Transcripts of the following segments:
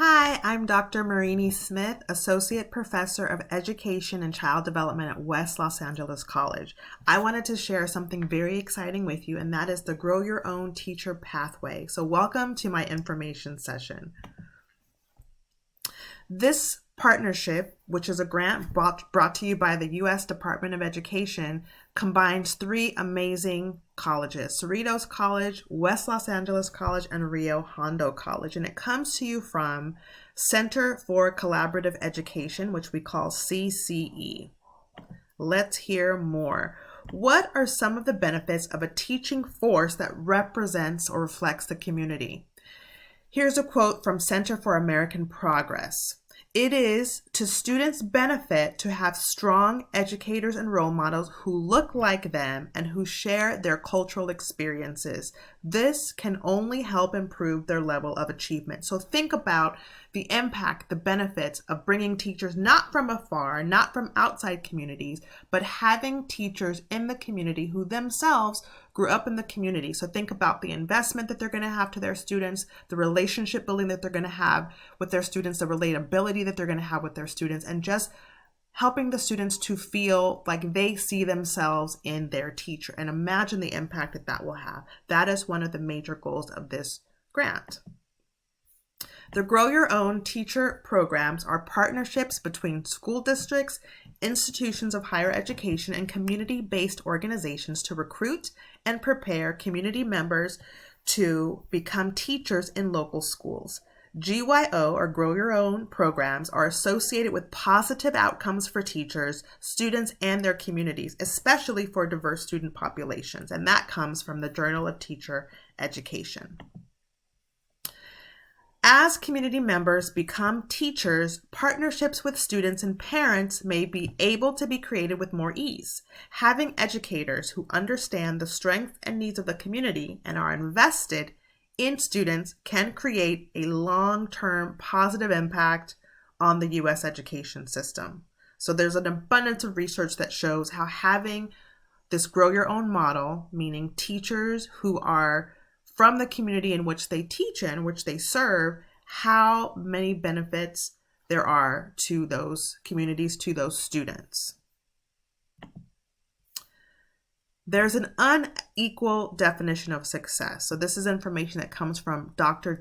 Hi, I'm Dr. Marini Smith, Associate Professor of Education and Child Development at West Los Angeles College. I wanted to share something very exciting with you, and that is the Grow Your Own Teacher Pathway. So welcome to my information session. This partnership, which is a grant brought to you by the U.S. Department of Education, combines three amazing colleges: Cerritos College, West Los Angeles College, and Rio Hondo College. And it comes to you from Center for Collaborative Education, which we call CCE. Let's hear more. What are some of the benefits of a teaching force that represents or reflects the community? Here's a quote from Center for American Progress. It is to students' benefit to have strong educators and role models who look like them and who share their cultural experiences. This can only help improve their level of achievement. So think about the impact, the benefits of bringing teachers not from afar, not from outside communities, but having teachers in the community who themselves grew up in the community. So think about the investment that they're going to have to their students, the relationship building that they're going to have with their students, the relatability that they're going to have with their students, and just helping the students to feel like they see themselves in their teacher. And imagine the impact that that will have. That is one of the major goals of this grant. The Grow Your Own Teacher programs are partnerships between school districts, institutions of higher education, and community-based organizations to recruit and prepare community members to become teachers in local schools. GYO, or Grow Your Own programs, are associated with positive outcomes for teachers, students, and their communities, especially for diverse student populations. And that comes from the Journal of Teacher Education. As community members become teachers, partnerships with students and parents may be able to be created with more ease. Having educators who understand the strengths and needs of the community and are invested in students can create a long-term positive impact on the U.S. education system. So there's an abundance of research that shows how having this Grow Your Own model, meaning teachers who are from the community in which they teach in, which they serve, how many benefits there are to those communities, to those students. There's an unequal definition of success. So this is information that comes from Dr.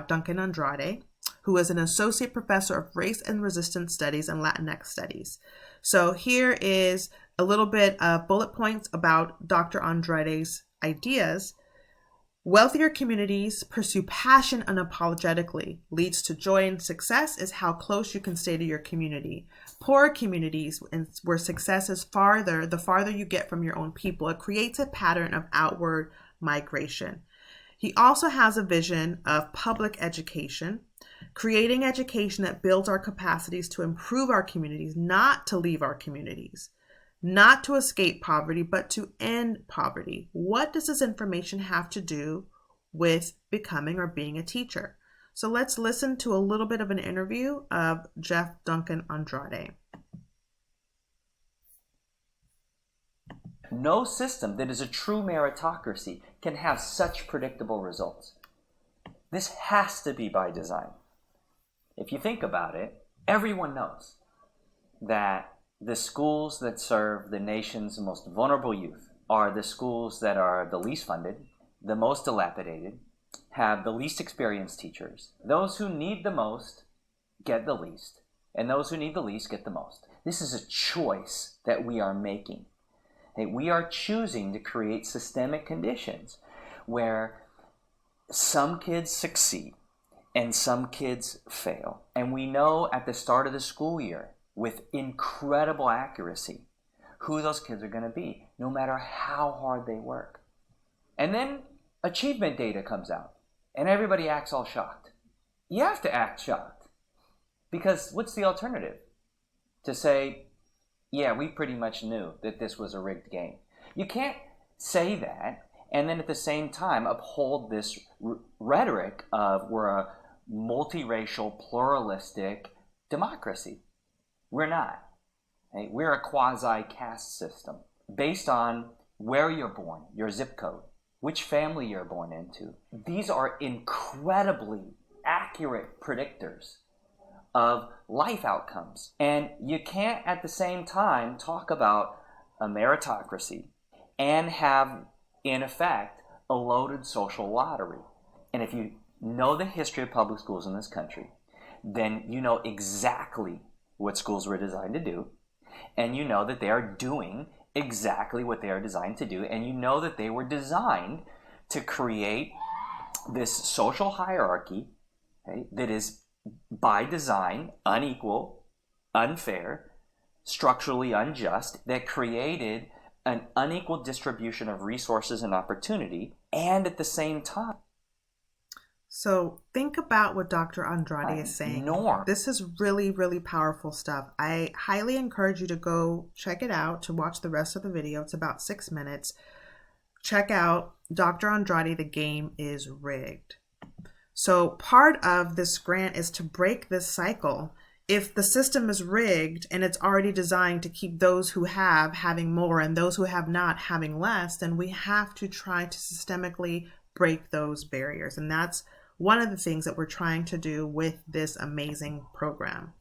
Duncan Andrade, who is an associate professor of race and resistance studies and Latinx studies. So here is a little bit of bullet points about Dr. Andrade's ideas. Wealthier communities pursue passion unapologetically. Leads to joy and success is how close you can stay to your community. Poor communities where success is farther, the farther you get from your own people. It creates a pattern of outward migration. He also has a vision of public education, creating education that builds our capacities to improve our communities, not to leave our communities. Not to escape poverty, but to end poverty. What does this information have to do with becoming or being a teacher? So let's listen to a little bit of an interview of Jeff Duncan Andrade. No system that is a true meritocracy can have such predictable results. This has to be by design. If you think about it, everyone knows that the schools that serve the nation's most vulnerable youth are the schools that are the least funded, the most dilapidated, have the least experienced teachers. Those who need the most get the least, and those who need the least get the most. This is a choice that we are making. We are choosing to create systemic conditions where some kids succeed and some kids fail. And we know at the start of the school year, with incredible accuracy, who those kids are going to be, no matter how hard they work. And then achievement data comes out, and everybody acts all shocked. You have to act shocked, because what's the alternative? To say, yeah, we pretty much knew that this was a rigged game. You can't say that and then at the same time uphold this rhetoric of we're a multiracial, pluralistic democracy. We're not. We're a quasi-caste system based on where you're born, your zip code, which family you're born into. These are incredibly accurate accurate predictors of life outcomes. And you can't at the same time talk about a meritocracy and have, in effect, a loaded social lottery. And if you know the history of public schools in this country, then you know exactly what schools were designed to do, and you know that they are doing exactly what they are designed to do, and you know that they were designed to create this social hierarchy, okay, that is by design unequal, unfair, structurally unjust, that created an unequal distribution of resources and opportunity, and at the same time, so think about what Dr. Andrade is saying. This is really, really powerful stuff. I highly encourage you to go check it out, to watch the rest of the video. It's about 6 minutes. Check out Dr. Andrade, The Game is Rigged. So part of this grant is to break this cycle. If the system is rigged and it's already designed to keep those who have having more and those who have not having less, then we have to try to systemically break those barriers. And that's one of the things that we're trying to do with this amazing program.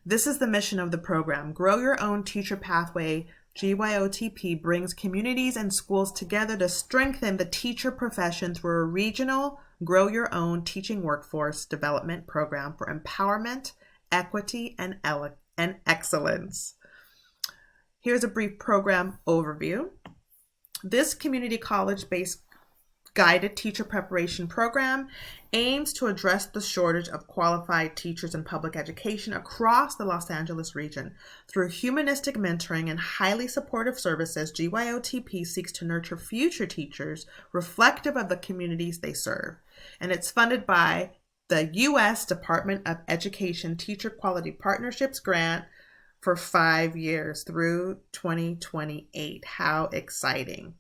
This is the mission of the program. Grow Your Own Teacher Pathway. GYOTP brings communities and schools together to strengthen the teacher profession through a regional Grow Your Own Teaching Workforce Development Program for empowerment, equity, and excellence. Here's a brief program overview. This community college-based guided teacher preparation program aims to address the shortage of qualified teachers in public education across the Los Angeles region. Through humanistic mentoring and highly supportive services, GYOTP seeks to nurture future teachers reflective of the communities they serve. And it's funded by the U.S. Department of Education Teacher Quality Partnerships Grant for 5 years through 2028. How exciting.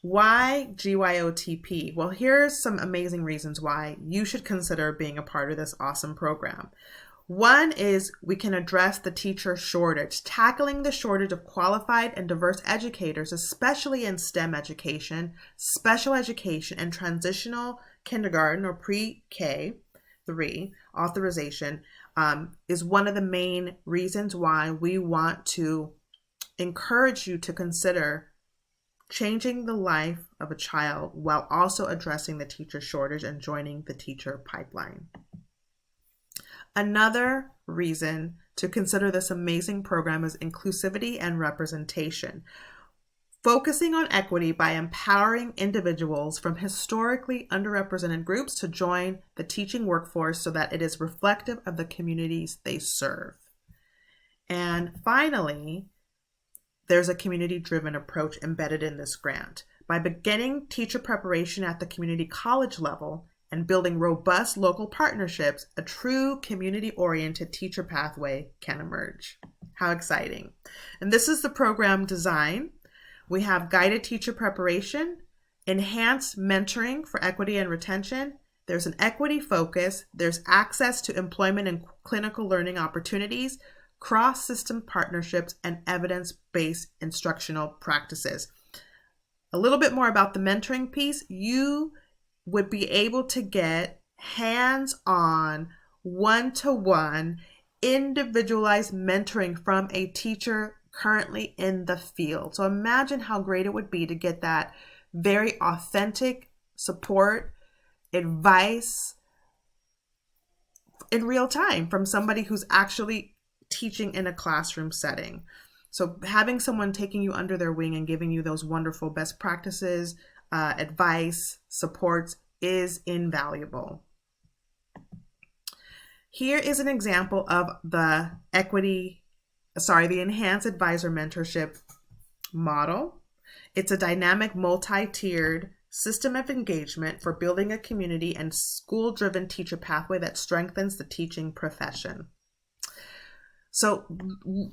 Why GYOTP? Well, here's some amazing reasons why you should consider being a part of this awesome program. One is we can address the teacher shortage, tackling the shortage of qualified and diverse educators, especially in STEM education, special education, and transitional kindergarten or pre-K 3 authorization is one of the main reasons why we want to encourage you to consider changing the life of a child while also addressing the teacher shortage and joining the teacher pipeline. Another reason to consider this amazing program is inclusivity and representation. Focusing on equity by empowering individuals from historically underrepresented groups to join the teaching workforce so that it is reflective of the communities they serve. And finally, there's a community-driven approach embedded in this grant. By beginning teacher preparation at the community college level and building robust local partnerships, a true community-oriented teacher pathway can emerge. How exciting. And this is the program design. We have guided teacher preparation, enhanced mentoring for equity and retention. There's an equity focus. There's access to employment and clinical learning opportunities, cross-system partnerships, and evidence-based instructional practices. A little bit more about the mentoring piece. You would be able to get hands-on, one-to-one, individualized mentoring from a teacher currently in the field. So imagine how great it would be to get that very authentic support, advice in real time from somebody who's actually teaching in a classroom setting. So having someone taking you under their wing and giving you those wonderful best practices, advice, supports is invaluable. Here is an example of the enhanced advisor mentorship model. It's a dynamic multi-tiered system of engagement for building a community and school-driven teacher pathway that strengthens the teaching profession. So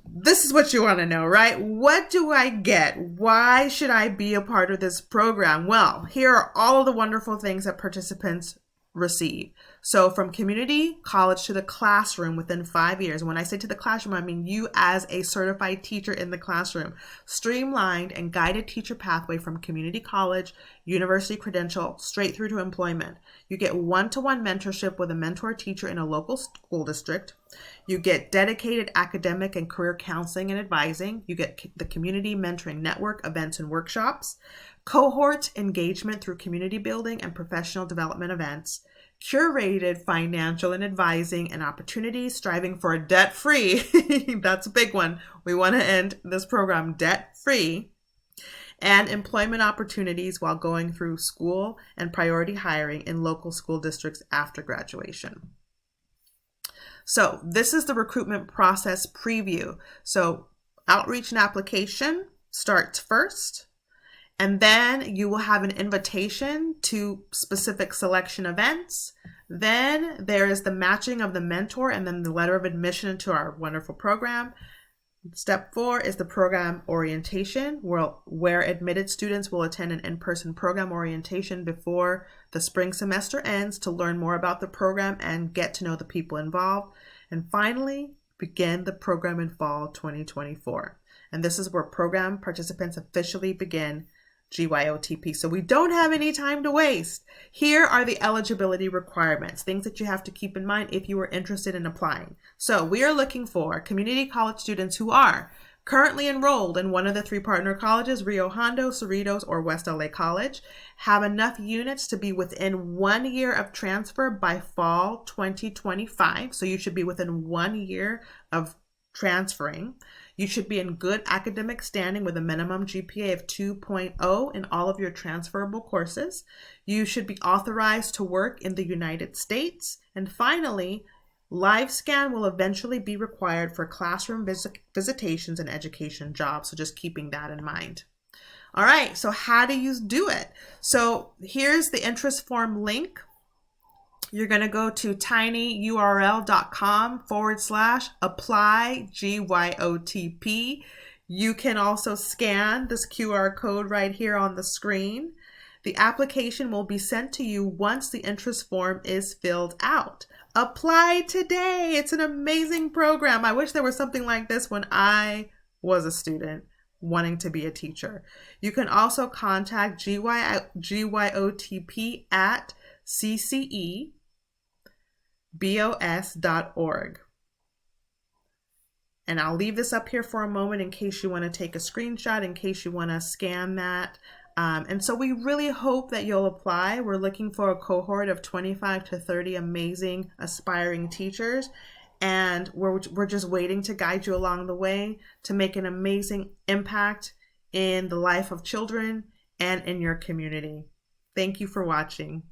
this is what you want to know, right? What do I get? Why should I be a part of this program? Well, here are all of the wonderful things that participants receive. So from community college to the classroom within 5 years. When I say to the classroom, I mean you as a certified teacher in the classroom. Streamlined and guided teacher pathway from community college, university credential, straight through to employment. You get one-to-one mentorship with a mentor teacher in a local school district. You get dedicated academic and career counseling and advising. You get the community mentoring network, events and workshops, cohort engagement through community building and professional development events, curated financial and advising and opportunities, striving for a debt-free. That's a big one. We want to end this program debt-free. And employment opportunities while going through school and priority hiring in local school districts after graduation. So this is the recruitment process preview. So outreach and application starts first, and then you will have an invitation to specific selection events. Then there is the matching of the mentor and then the letter of admission into our wonderful program. Step 4 is the program orientation, where admitted students will attend an in-person program orientation before the spring semester ends to learn more about the program and get to know the people involved. And finally, begin the program in fall 2024. And this is where program participants officially begin GYOTP. So we don't have any time to waste. Here are the eligibility requirements, things that you have to keep in mind if you are interested in applying. So we are looking for community college students who are currently enrolled in one of the 3 partner colleges, Rio Hondo, Cerritos, or West LA College, have enough units to be within 1 year of transfer by fall 2025. So you should be within 1 year of transferring. You should be in good academic standing with a minimum GPA of 2.0 in all of your transferable courses. You should be authorized to work in the United States. And finally, live scan will eventually be required for classroom visitations and education jobs. So just keeping that in mind. All right, so how do you do it? So here's the interest form link. You're going to go to tinyurl.com/apply GYOTP. You can also scan this QR code right here on the screen. The application will be sent to you once the interest form is filled out. Apply today. It's an amazing program. I wish there was something like this when I was a student wanting to be a teacher. You can also contact GYOTP at ccebos.org. And I'll leave this up here for a moment in case you want to take a screenshot, in case you want to scan that. And so we really hope that you'll apply. We're looking for a cohort of 25 to 30 amazing aspiring teachers. And we're just waiting to guide you along the way to make an amazing impact in the life of children and in your community. Thank you for watching.